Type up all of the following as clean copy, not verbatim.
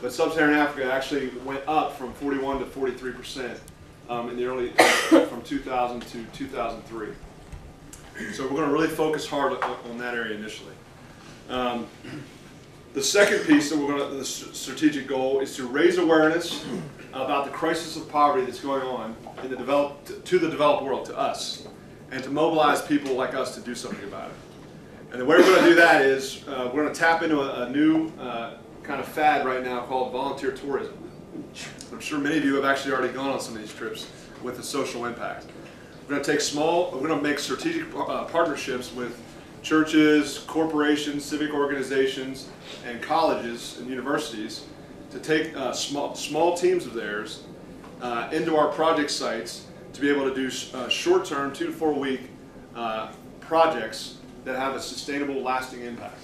but sub-Saharan Africa actually went up from 41 to 43% in the early, from 2000 to 2003. So we're going to really focus hard on that area initially. The second piece that the strategic goal is to raise awareness about the crisis of poverty that's going on in the developed world, to us, and to mobilize people like us to do something about it. And the way we're going to do that is we're going to tap into a new kind of fad right now called volunteer tourism. I'm sure many of you have actually already gone on some of these trips with the social impact. We're going to make strategic partnerships with churches, corporations, civic organizations, and colleges and universities to take small teams of theirs into our project sites to be able to do short-term, 2 to 4 week projects that have a sustainable, lasting impact.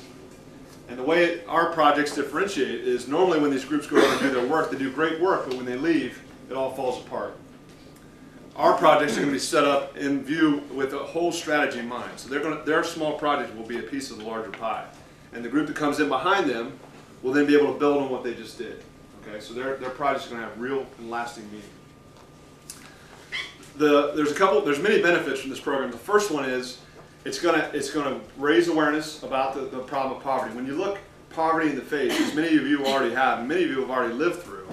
And the way our projects differentiate is normally when these groups go out and do their work, they do great work, but when they leave, it all falls apart. Our projects are going to be set up in view with a whole strategy in mind. So their small project will be a piece of the larger pie. And the group that comes in behind them will then be able to build on what they just did. Okay, so their projects are going to have real and lasting meaning. There's many benefits from this program. The first one is it's going to raise awareness about the problem of poverty. When you look poverty in the face, as many of you already have, and many of you have already lived through,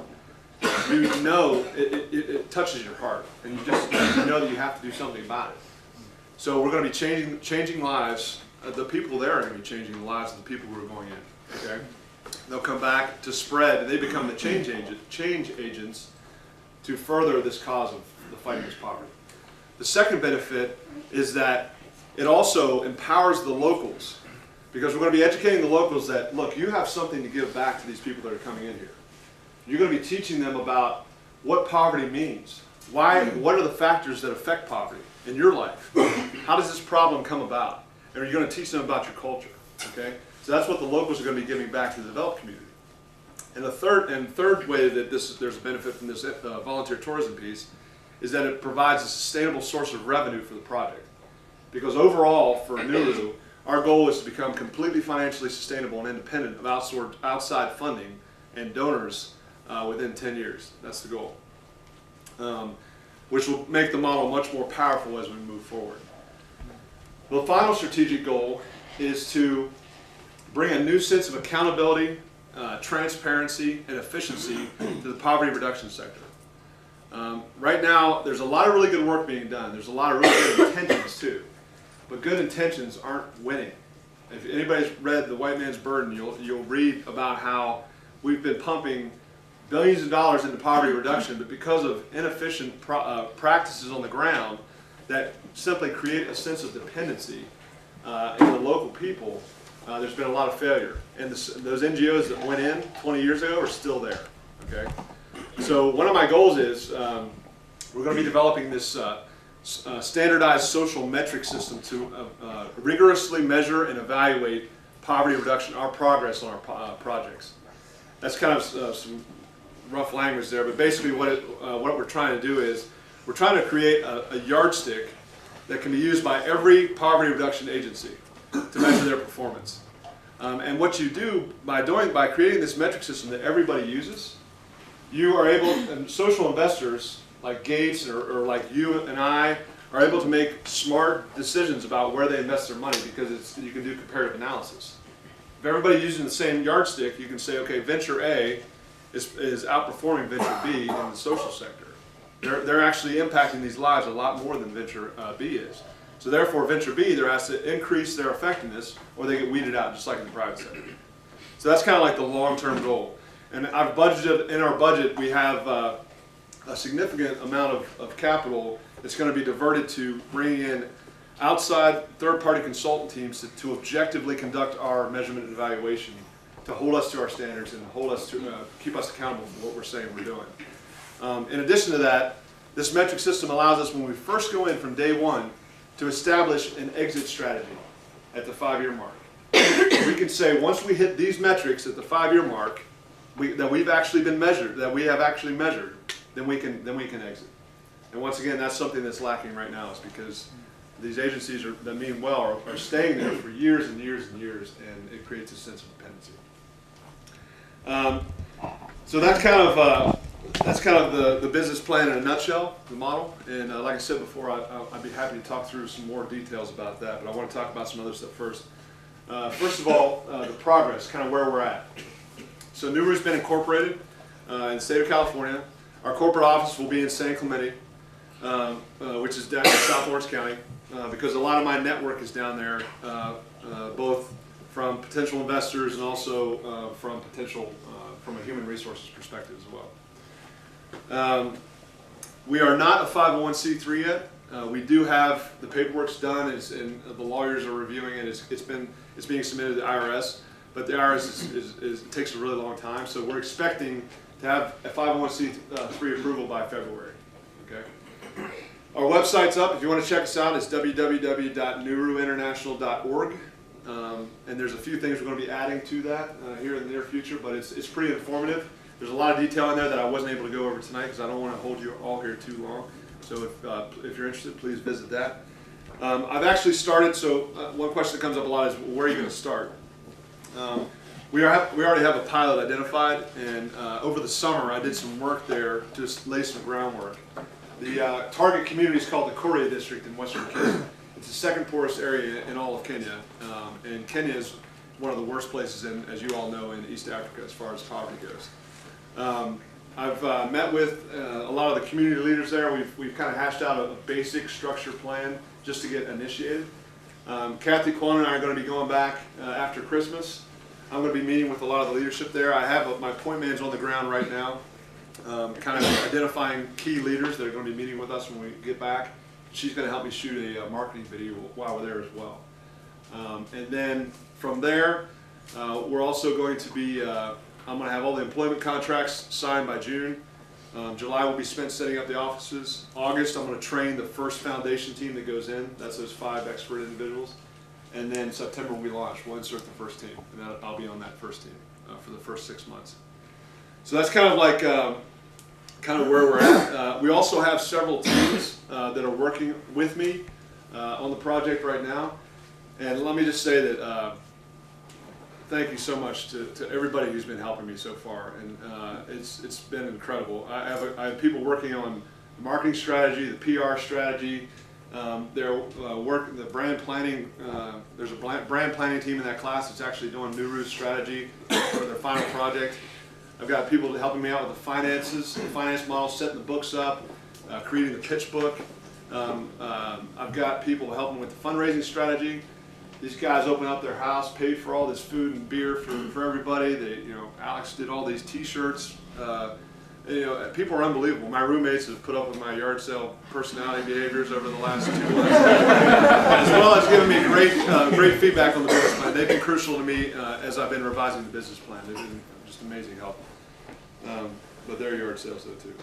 you know it touches your heart, and you know that you have to do something about it. So we're going to be changing lives. The people there are going to be changing the lives of the people who are going in. Okay, they'll come back to spread, and they become the change agents to further this cause of the fight against poverty. The second benefit is that it also empowers the locals, because we're going to be educating the locals that, look, you have something to give back to these people that are coming in here. You're going to be teaching them about what poverty means. What are the factors that affect poverty in your life? How does this problem come about? And you're going to teach them about your culture. Okay? So that's what the locals are going to be giving back to the developed community. And the third way that there's a benefit from this volunteer tourism piece is that it provides a sustainable source of revenue for the project. Because overall, for Nuru, our goal is to become completely financially sustainable and independent of outside funding and donors within 10 years. That's the goal. Which will make the model much more powerful as we move forward. The final strategic goal is to bring a new sense of accountability, transparency, and efficiency to the poverty reduction sector. Right now, there's a lot of really good work being done. There's a lot of really good intentions too. But good intentions aren't winning. If anybody's read The White Man's Burden, you'll read about how we've been pumping billions of dollars into poverty reduction, but because of inefficient practices on the ground that simply create a sense of dependency in the local people, there's been a lot of failure. And those NGOs that went in 20 years ago are still there. Okay? So one of my goals is we're going to be developing this standardized social metric system to rigorously measure and evaluate poverty reduction, our progress on our projects. That's kind of some rough language there, but basically what we're trying to do is we're trying to create a yardstick that can be used by every poverty reduction agency to measure their performance. And what you do by creating this metric system that everybody uses, you are able, and social investors like Gates or like you and I are able to make smart decisions about where they invest their money, because you can do comparative analysis. If everybody using the same yardstick, you can say, okay, venture A is outperforming venture B in the social sector. They're actually impacting these lives a lot more than venture B is. So therefore, venture B either has to increase their effectiveness or they get weeded out, just like in the private sector. So that's kind of like the long-term goal. And I've budgeted, in our budget, we have a significant amount of capital that's going to be diverted to bringing in outside third-party consultant teams to objectively conduct our measurement and evaluation, to hold us to our standards and hold us to keep us accountable for what we're saying we're doing. In addition to that, this metric system allows us, when we first go in from day one, to establish an exit strategy at the 5-year mark. We can say, once we hit these metrics at the 5-year mark, that we've actually been measured, that we have actually measured, then we can exit. And once again, that's something that's lacking right now, is because these agencies that mean well are staying there for years and years and years, and it creates a sense of dependency. So that's kind of the business plan in a nutshell, the model. And like I said before, I'd be happy to talk through some more details about that, but I want to talk about some other stuff first. First of all, the progress, kind of where we're at. So Nuru's been incorporated in the state of California. Our corporate office will be in San Clemente, which is down in South Orange County, because a lot of my network is down there, both from potential investors and also from a human resources perspective as well. We are not a 501c3 yet. We do have the paperwork's done, and the lawyers are reviewing it. It's being submitted to the IRS, but the IRS it takes a really long time. So we're expecting to have a 501c3 approval by February. Okay. Our website's up. If you want to check us out, it's www.new-roo-international.org. And there's a few things we're going to be adding to that here in the near future, but it's pretty informative. There's a lot of detail in there that I wasn't able to go over tonight because I don't want to hold you all here too long. So if you're interested, please visit that. I've actually started, so one question that comes up a lot is, well, where are you going to start? We already have a pilot identified, and over the summer I did some work there to just lay some groundwork. The target community is called the Korea District in Western Kenya. It's the second poorest area in all of Kenya, and Kenya is one of the worst places, as you all know, in East Africa as far as poverty goes. I've met with a lot of the community leaders there. We've kind of hashed out a basic structure plan just to get initiated. Kathy Kwon and I are going to be going back after Christmas. I'm going to be meeting with a lot of the leadership there. I have my point man's on the ground right now, kind of identifying key leaders that are going to be meeting with us when we get back. She's going to help me shoot a marketing video while we're there as well. And then from there, we're also going to be, I'm going to have all the employment contracts signed by June. July will be spent setting up the offices. August, I'm going to train the first foundation team that goes in. That's those 5 expert individuals. And then September when we launch, we'll insert the first team, and I'll be on that first team for the first 6 months. So that's kind of like kind of where we're at. We also have several teams that are working with me on the project right now. And let me just say that thank you so much to everybody who's been helping me so far, and it's been incredible. I have people working on the marketing strategy, the PR strategy. They're working the brand planning. There's a brand planning team in that class that's actually doing Nuru's strategy for their final project. I've got people helping me out with the finances, the finance model, setting the books up, creating the pitch book. I've got people helping with the fundraising strategy. These guys opened up their house, paid for all this food and beer for everybody. Alex did all these T-shirts. People are unbelievable. My roommates have put up with my yard sale personality behaviors over the last 2 months, as well as giving me great feedback on the business plan. They've been crucial to me as I've been revising the business plan. They've been just amazing help. But they're yard sales though too.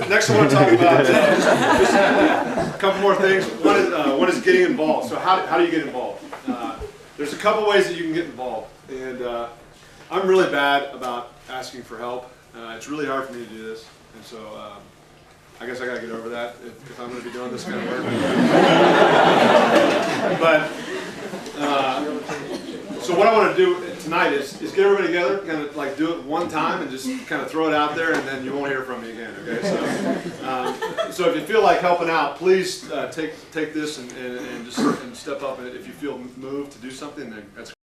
Next I want to talk about just a couple more things. One is getting involved. So how do you get involved? There's a couple ways that you can get involved, and I'm really bad about asking for help. It's really hard for me to do this, and so I guess I got to get over that if I'm going to be doing this kind of work. So what I want to do tonight is get everybody together, kind of like do it one time and just kind of throw it out there, and then you won't hear from me again. Okay, so if you feel like helping out, please take this and step up. And if you feel moved to do something, then that's